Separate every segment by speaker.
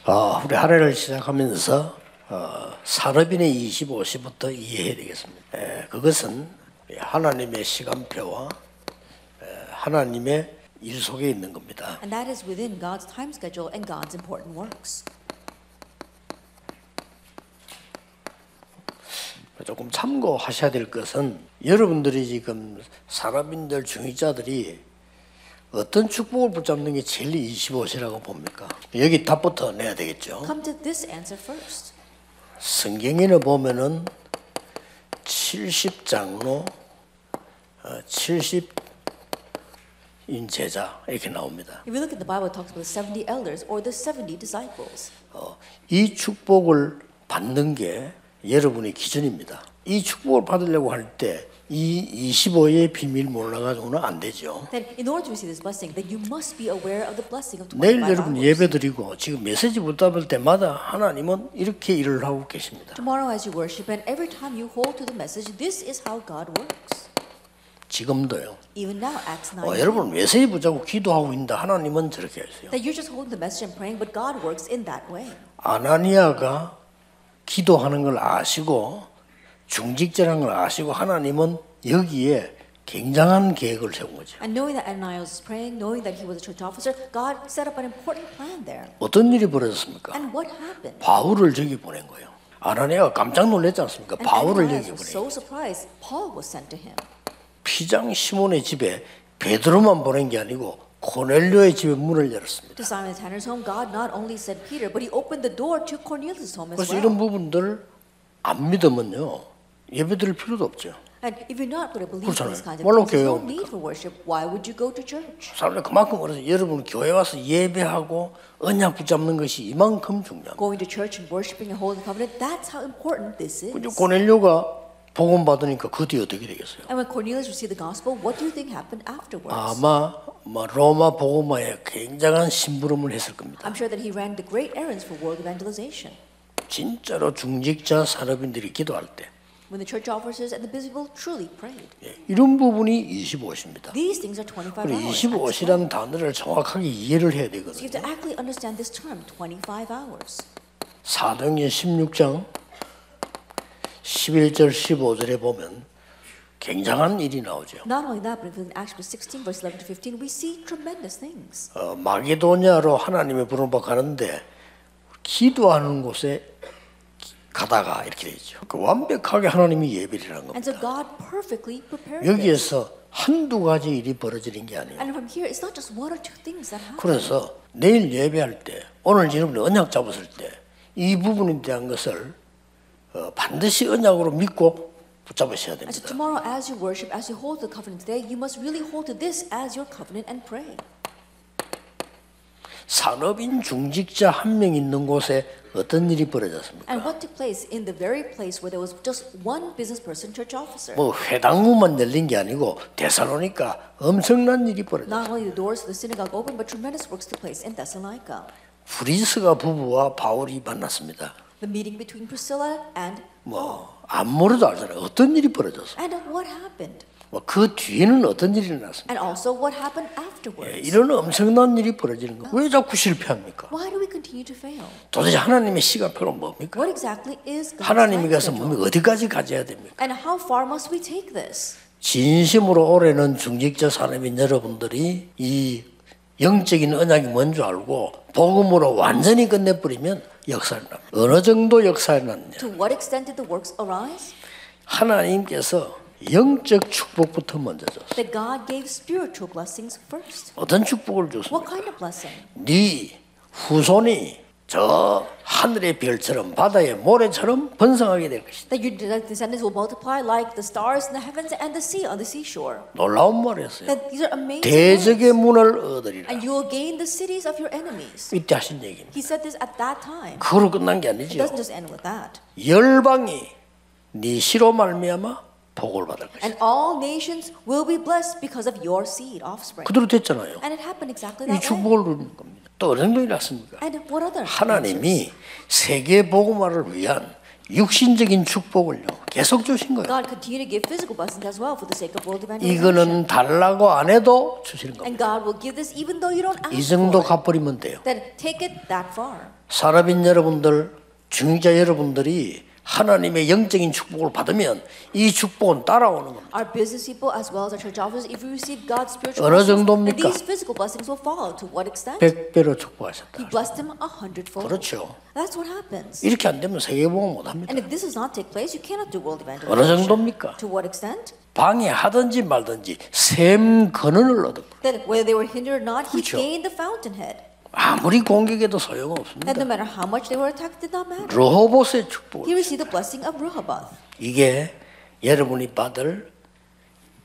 Speaker 1: 우리 한 해를 시작하면서 산업인의 25시부터 이해해야 되겠습니다. 그것은 하나님의 시간표와 하나님의 일 속에 있는 겁니다.
Speaker 2: And that is within God's time schedule and God's important works.
Speaker 1: 조금 참고하셔야 될 것은 여러분들이 지금 산업인들 중직자들이 어떤 축복을 붙잡는 게 제일 25시라고 봅니까? 여기 답부터 내야 되겠죠.
Speaker 2: Come to this answer first.
Speaker 1: 성경에는 보면은 70장로 70인 제자 이렇게 나옵니다.
Speaker 2: If you look at the Bible, it talks about the 70 elders or the 70 disciples.
Speaker 1: 이 축복을 받는 게 여러분의 기준입니다. 이 축복을 받으려고 할 때 이 25의 비밀 몰라가지고는 안 되죠.
Speaker 2: Then, in order to receive this blessing, then you must be aware of the blessing of 25
Speaker 1: 내일 여러분
Speaker 2: hours.
Speaker 1: 예배드리고 지금 메시지 붙잡을 때마다 하나님은 이렇게 일을 하고 계십니다.
Speaker 2: Tomorrow, as you worship, and every time you hold to the message, this is how God works.
Speaker 1: 지금도요.
Speaker 2: Even now, Acts 9.
Speaker 1: 여러분 메시지 붙잡고 기도하고 있는데 하나님은 저렇게 하세요.
Speaker 2: That you're just holding the message and praying, but God works in that way.
Speaker 1: 아나니아가 기도하는 걸 아시고 중직자라는 걸 아시고 하나님은 여기에 굉장한 계획을 세운 거죠.
Speaker 2: And knowing that Ananias was praying, knowing that he was a church officer, God set up an important plan there.
Speaker 1: 어떤 일이 벌어졌습니까?
Speaker 2: And what happened?
Speaker 1: 바울을 저기 보낸 거예요. 아나니아가 깜짝 놀랐지 않습니까?
Speaker 2: And
Speaker 1: 바울을
Speaker 2: Ananias
Speaker 1: 여기
Speaker 2: was
Speaker 1: 보낸
Speaker 2: so surprised. Paul was sent to him.
Speaker 1: 피장 시몬의 집에 베드로만 보낸 게 아니고 고넬료의 집에 문을 열었습니다.
Speaker 2: To Simon the tanner's home, God not only sent Peter, but he opened the door to Cornelius' home as
Speaker 1: 그래서
Speaker 2: well.
Speaker 1: 이런 부분들 안 믿으면요 예배드릴 필요도 없죠.
Speaker 2: And if you're not going to believe in these kinds of
Speaker 1: 뭘로
Speaker 2: things, there's no
Speaker 1: 교회
Speaker 2: need for worship. Why would you go to church?
Speaker 1: 사람들 그만큼 그래서 여러분 교회 와서 예배하고 언약 붙잡는 것이 이만큼 중요합니다.
Speaker 2: Going to church and worshiping and holding covenant, that's how important this is.
Speaker 1: 고넬료가 복음 받으니까 그 뒤에 어떻게 되겠어요?
Speaker 2: And when Cornelius received the gospel, what do you think happened afterwards?
Speaker 1: 아마 로마 복음화에 굉장한 심부름을 했을 겁니다.
Speaker 2: I'm sure that he ran the great errands for world evangelization.
Speaker 1: 진짜로 중직자 산업인들이 기도할 때
Speaker 2: When the church officers and the busy people truly prayed.
Speaker 1: 이런 부분이 25시입니다.
Speaker 2: These things are 25 hours.
Speaker 1: 25시라는 단어를 정확하게 이해를 해야
Speaker 2: So you have
Speaker 1: 되거든요.
Speaker 2: to actually understand this term, 25 hours.
Speaker 1: 사도행전 16장 11절 15절에 보면 굉장한 일이 나오죠.
Speaker 2: Not only that, but in Acts 16, verse 11 to 15, we see tremendous things.
Speaker 1: 마게도냐로 하나님의 부름을 받고 가는데 기도하는 곳에 가다가 이렇게 되죠. 완벽하게 하나님이 예배를 한
Speaker 2: And
Speaker 1: 겁니다.
Speaker 2: so God perfectly prepared this.
Speaker 1: 여기에서 한두 가지 일이 벌어지는 게 아니에요.
Speaker 2: And from here, it's not just one or two things that happen.
Speaker 1: 그래서 내일 예배할 때 오늘 여러분이 언약 잡았을 때 이 부분에 대한 것을 반드시 언약으로 믿고 붙잡으셔야
Speaker 2: And so
Speaker 1: 됩니다.
Speaker 2: tomorrow, as you worship, as you hold the covenant today, you must really hold to this as your covenant and pray.
Speaker 1: 산업인 중직자 한 명 있는 곳에 어떤 일이 벌어졌습니까?
Speaker 2: And what took place in the very place where there was just one business person, church officer?
Speaker 1: 뭐 회당문만 열린 게 아니고 데살로니가 엄청난 일이 벌어졌어요.
Speaker 2: Not only the doors of the synagogue opened, but tremendous works took place in Thessalonica.
Speaker 1: 브리스가 부부와 바울이 만났습니다.
Speaker 2: The meeting between Priscilla and Paul.
Speaker 1: 아무래도 알잖아요. 어떤 일이 벌어졌어.
Speaker 2: And what happened?
Speaker 1: 그 뒤에는 어떤 일이 일어났습니까?
Speaker 2: And also what happened afterwards?
Speaker 1: 이런 엄청난 일이 벌어지는 거. 왜 자꾸 실패합니까?
Speaker 2: Why do we continue to fail?
Speaker 1: 도대체 하나님의 시간표는 뭡니까?
Speaker 2: What exactly is God's
Speaker 1: 하나님이
Speaker 2: time
Speaker 1: 가서
Speaker 2: schedule?
Speaker 1: 몸이 어디까지 가져야 됩니까?
Speaker 2: And how far must we take this?
Speaker 1: 진심으로 올해는 중직자 산업인 여러분들이 이 영적인 언약이 뭔 줄 알고 복음으로 완전히 끝내버리면 역사를 납니다. 어느 정도 역사를 났냐?
Speaker 2: To what extent did the works arise?
Speaker 1: 하나님께서 영적 축복부터 먼저 줬어요.
Speaker 2: That God gave spiritual blessings first.
Speaker 1: 어떤 축복을
Speaker 2: What
Speaker 1: 줬습니까?
Speaker 2: kind of blessing?
Speaker 1: 네 후손이 저 하늘의 별처럼 바다의 모래처럼 번성하게 될 것이다.
Speaker 2: That your descendants will multiply like the stars in the heavens and the sea on the seashore.
Speaker 1: 놀라운 말이었어요.
Speaker 2: That these are amazing
Speaker 1: 대적의
Speaker 2: words.
Speaker 1: 문을 얻으리라.
Speaker 2: And you will gain the cities of your enemies.
Speaker 1: 이때 하신 얘기입니다.
Speaker 2: He said this at that time.
Speaker 1: 그로 끝난 게
Speaker 2: It
Speaker 1: 아니죠.
Speaker 2: doesn't just end with that.
Speaker 1: 열방이 네 씨로 말미암아 복을 받을 것이다.
Speaker 2: And all nations will be blessed because of your seed, offspring.
Speaker 1: 그대로 됐잖아요.
Speaker 2: And it happened exactly
Speaker 1: 이
Speaker 2: that way.
Speaker 1: 축복을 누리는 겁니다. 또 어느 정도 일어났습니까?
Speaker 2: And what other?
Speaker 1: 하나님이 세계 복음화를 위한 육신적인 축복을요 계속 주신 거예요.
Speaker 2: God continued to give physical blessings as well for the sake of world evangelization.
Speaker 1: 이거는 달라고 안 해도 주시는 겁니다.
Speaker 2: And God will give this even though you don't
Speaker 1: 이
Speaker 2: ask
Speaker 1: 정도
Speaker 2: for it.
Speaker 1: 갚아버리면 돼요.
Speaker 2: Then take it that far.
Speaker 1: 사람인 여러분들, 중자 여러분들이 하나님의 영적인 축복을 받으면 이 축복은 따라오는 겁니다.
Speaker 2: Our business people as well as our church officers, if we receive God's spiritual
Speaker 1: 어느
Speaker 2: blessings, then
Speaker 1: 정도입니까?
Speaker 2: these physical blessings will follow. To what extent?
Speaker 1: 100배로 축복하셨다.
Speaker 2: He blessed them 100-fold.
Speaker 1: 그렇죠.
Speaker 2: That's what happens.
Speaker 1: 이렇게 안 되면 세계복음 못 합니다.
Speaker 2: And if this does not take place, you cannot do world
Speaker 1: 어느
Speaker 2: evangelization.
Speaker 1: 정도입니까?
Speaker 2: To what extent?
Speaker 1: 방해하든지 말든지 샘 근원을 얻어.
Speaker 2: That whether they were hindered or not, he
Speaker 1: 그렇죠.
Speaker 2: gained the fountainhead.
Speaker 1: 아무리 공격해도 소용없습니다.
Speaker 2: And no matter how much they were attacked, it did not matter.
Speaker 1: 르호보스의 축복.
Speaker 2: He received the blessing of Rehoboth.
Speaker 1: 이게 여러분이 받을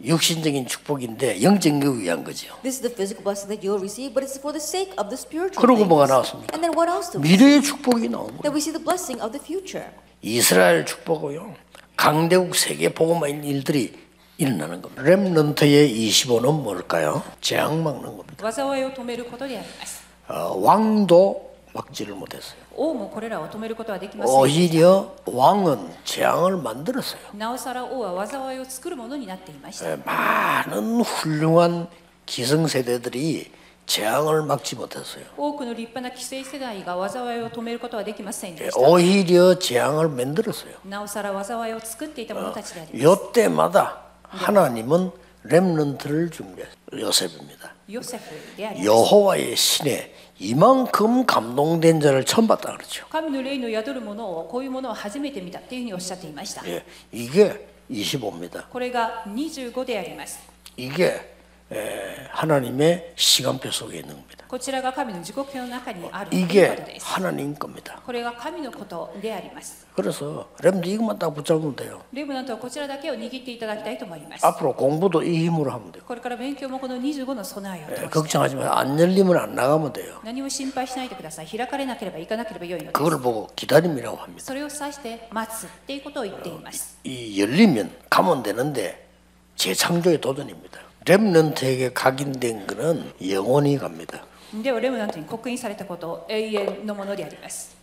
Speaker 1: 육신적인 축복인데 영적을 위한 거죠.
Speaker 2: This is the physical blessing that you'll receive, but it's for the sake of the spiritual
Speaker 1: 그리고
Speaker 2: things.
Speaker 1: 뭐가 나왔습니까?
Speaker 2: And then what else do we
Speaker 1: 미래의 축복이 나오는 거예요.
Speaker 2: That we see the blessing of the future.
Speaker 1: 이스라엘 축복이요. 강대국 세계 복음화인 일들이 일어나는 겁니다. 렘넌트의 25는 뭘까요? 재앙 막는 겁니다.
Speaker 3: 災いを止めることであります。
Speaker 1: 왕도 막지를 못했어요.
Speaker 3: 王もこれらを止めることはできません。
Speaker 1: 오히려 왕은 재앙을 만들었어요.
Speaker 3: なおさら王は災いを作るものになっていました。
Speaker 1: 많은 훌륭한 기성세대들이 재앙을 막지 못했어요.
Speaker 3: 多くの立派な既成世代が災いを止めることはできませんでした。
Speaker 1: 오히려 재앙을 만들었어요.
Speaker 3: なおさら災いを作っていた者たちであります。
Speaker 1: 요때마다 하나님은 렘넌트를 준비했어요. 요셉입니다.
Speaker 3: ヨセフであります。
Speaker 1: 여호와의 신에 이만큼 감동된 자를 처음 봤다 그러죠.
Speaker 3: 神の霊の宿るものをこういうものを初めて見たというふうにおっしゃっていました。
Speaker 1: 예, 이게 25입니다.
Speaker 3: これが25であります。
Speaker 1: 이게 하나님의 시간표 속에 있는 겁니다.
Speaker 3: こちらが神の時刻表の中にあるというこ
Speaker 1: 이게
Speaker 3: とです。
Speaker 1: 하나님 겁니다.
Speaker 3: これが神のことであります。
Speaker 1: 그래서 렘드 이것만 딱 붙잡으면 돼요.
Speaker 3: レブナントはこちらだけを握っていただきたいと思います。
Speaker 1: 앞으로 공부도 이 힘으로 하면 돼요.
Speaker 3: これから勉強もこの25の備えを通して
Speaker 1: 걱정하지 마세요. 안 열리면 안 나가면 돼요.
Speaker 3: 何も心配しないでください。開かれなければ行かなければよいのです。
Speaker 1: 그걸 보고 기다림이라고 합니다.
Speaker 3: それを指して待つっていうことを言っています。
Speaker 1: 이 열리면 가면 되는데 재창조의 도전입니다. 렘넌트에게 각인된 것은 영원히 갑니다.
Speaker 3: ではレムナントに刻印されたこと永遠のものであります。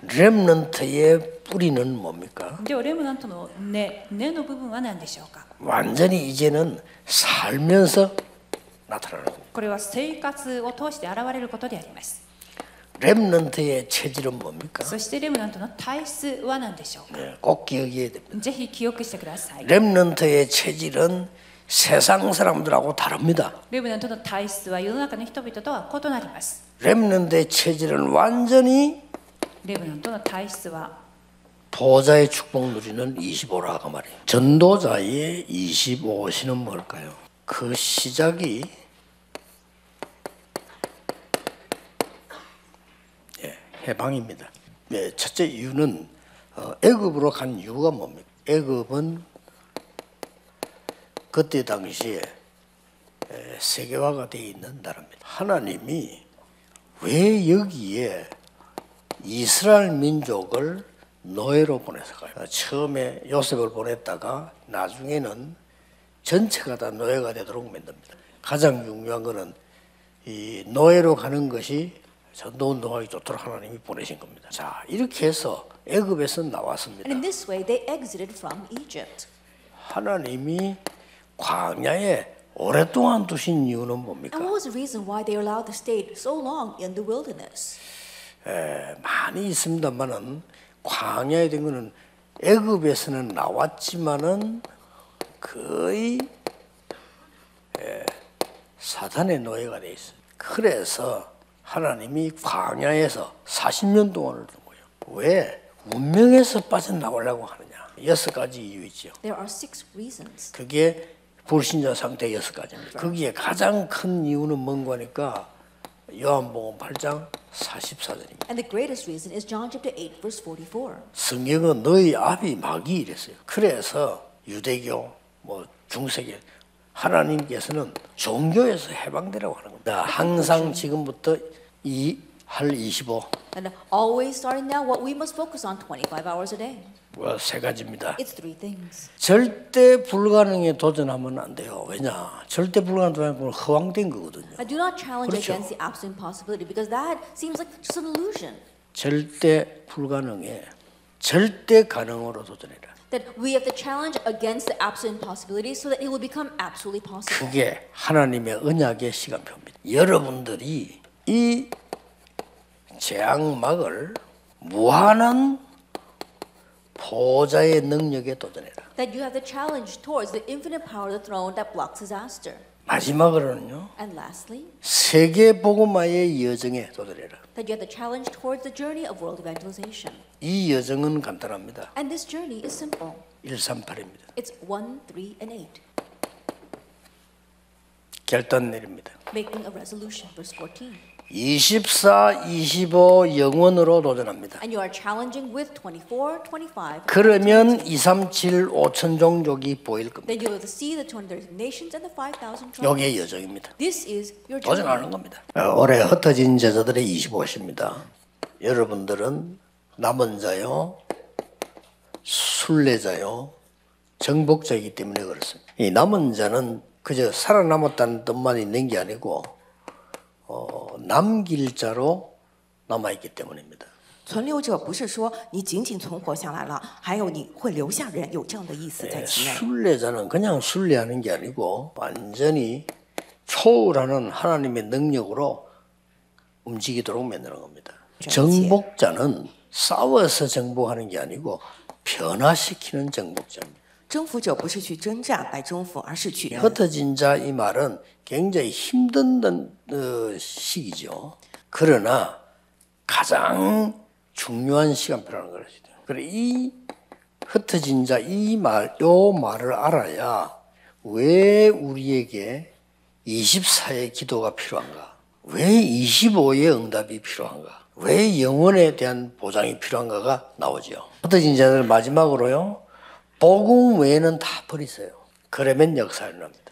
Speaker 1: 렘넌트의 뿌리는 뭡니까?
Speaker 3: ではレムナントの根の部分は何でしょうか。
Speaker 1: 완전히 이제는 살면서 나타나는 겁니다.
Speaker 3: これは生活を通して現れることであります。
Speaker 1: 렘넌트의 체질은 뭡니까?
Speaker 3: そしてレムナントの体質は何でしょうか。
Speaker 1: 꼭 기억해야 됩니다.
Speaker 3: ぜひ記憶してください。
Speaker 1: 렘넌트의 체질은 세상 사람들하고 다릅니다.
Speaker 3: レムナントの体質は世の中の人々とは異なります。
Speaker 1: 렘넌트의 체질은 완전히
Speaker 3: レムナントの体質は
Speaker 1: 보좌의 축복 누리는 25라고 말해요. 전도자의 25시는 뭘까요? 그 시작이 해방입니다. 첫째 이유는 애굽으로 간 이유가 뭡니까? 애굽은 그때 당시에 세계화가 되어 있는 나라입니다. 하나님이 왜 여기에 이스라엘 민족을 노예로 보내서가요? 처음에 요셉을 보냈다가 나중에는 전체가 다 노예가 되도록 만듭니다. 가장 중요한 것은 이 노예로 가는 것이 전도운동하기 좋도록 하나님이 보내신 겁니다. 자, 이렇게 해서 애굽에서 나왔습니다.
Speaker 2: And in this way, they exited from Egypt.
Speaker 1: 하나님이 광야에 오랫동안 두신 이유는 뭡니까?
Speaker 2: And what was the reason why they were allowed to stay so long in the wilderness?
Speaker 1: 많이 있습니다만은 광야에 된 거는 애굽에서는 나왔지만은 거의 사단의 노예가 돼 있어요. 그래서 하나님이 광야에서 40년 동안을 둔 거예요. 왜? 운명에서 빠져나오려고 하느냐? 6가지 이유 있죠.
Speaker 2: There are 6 reasons.
Speaker 1: 그게 불신자 상태 6가지입니다. 거기에 가장 큰 이유는 뭔가 하니까 요한복음 8장 44절입니다.
Speaker 2: And the greatest reason is John chapter 8, verse 44.
Speaker 1: 성경은 너희 앞이 막이 이랬어요. 그래서 유대교, 중세계 하나님께서는 종교에서 해방되라고 하는 겁니다. 항상 지금부터 할 25.
Speaker 2: And always starting now, what we must focus on 25 hours a day.
Speaker 1: 3가지입니다.
Speaker 2: It's 3 things.
Speaker 1: 절대 불가능에 도전하면 안 돼요. 왜냐? 절대 불가능 도전하면 허황된 거거든요.
Speaker 2: I do not challenge
Speaker 1: 그렇죠.
Speaker 2: against the absolute impossibility because that seems like just an illusion.
Speaker 1: 절대 불가능에 절대 가능으로 도전해라.
Speaker 2: That we have to challenge against the absolute impossibilities so that it will become absolutely possible.
Speaker 1: 그게 하나님의 언약의 시간표입니다. 여러분들이 이 재앙막을 무한한 보좌의 능력에 도전해라.
Speaker 2: That you have the challenge towards the infinite power of the throne that blocks disaster.
Speaker 1: 마지막으로는요.
Speaker 2: And lastly,
Speaker 1: 세계 복음화의 여정에 도전해라.
Speaker 2: that you have the challenge towards the journey of world evangelization.
Speaker 1: 이 여정은 간단합니다.
Speaker 2: And this journey is simple.
Speaker 1: 138입니다.
Speaker 2: It's 1, 3, and 8.
Speaker 1: 결단 내립니다.
Speaker 2: Making a resolution, verse 14.
Speaker 1: 24, 25 영원으로 도전합니다.
Speaker 2: And you are challenging with 24, 25.
Speaker 1: 그러면 237, 5천 종족이 보일 겁니다.
Speaker 2: Then you will see the 230 nations and the 5,000 tribes.
Speaker 1: 요게 여정입니다.
Speaker 2: This is your journey.
Speaker 1: 도전하는 겁니다. 올해 흩어진 제자들의 25시입니다. 여러분들은 남은 자요, 순례자요, 정복자이기 때문에 그렇습니다. 이 남은 자는 그저 살아남았다는 뜻만 있는 게 아니고 남길 자로 남아있기 때문입니다.
Speaker 4: 存留者不是说你仅仅存活下来了，还有你会留下人，有这样的意思在其内。
Speaker 1: 순례자는 그냥 순례하는 게 아니고 완전히 초월하는 하나님의 능력으로 움직이도록 만드는 겁니다. 정복자는 싸워서 정복하는 게 아니고 변화시키는 정복자입니다.
Speaker 4: 征服者不是去征战来征服，而是去
Speaker 1: 흩어진 자 이 말은 굉장히 힘든 시기죠. 그러나 가장 중요한 시간표라는 것이죠. 그래 이 흩어진 자 요 말을 알아야 왜 우리에게 24의 기도가 필요한가? 왜 25의 응답이 필요한가? 왜 영혼에 대한 보장이 필요한가가 나오죠. 흩어진 자들 마지막으로요. 복음 외에는 다 버리세요. 그러면 역사를 납니다.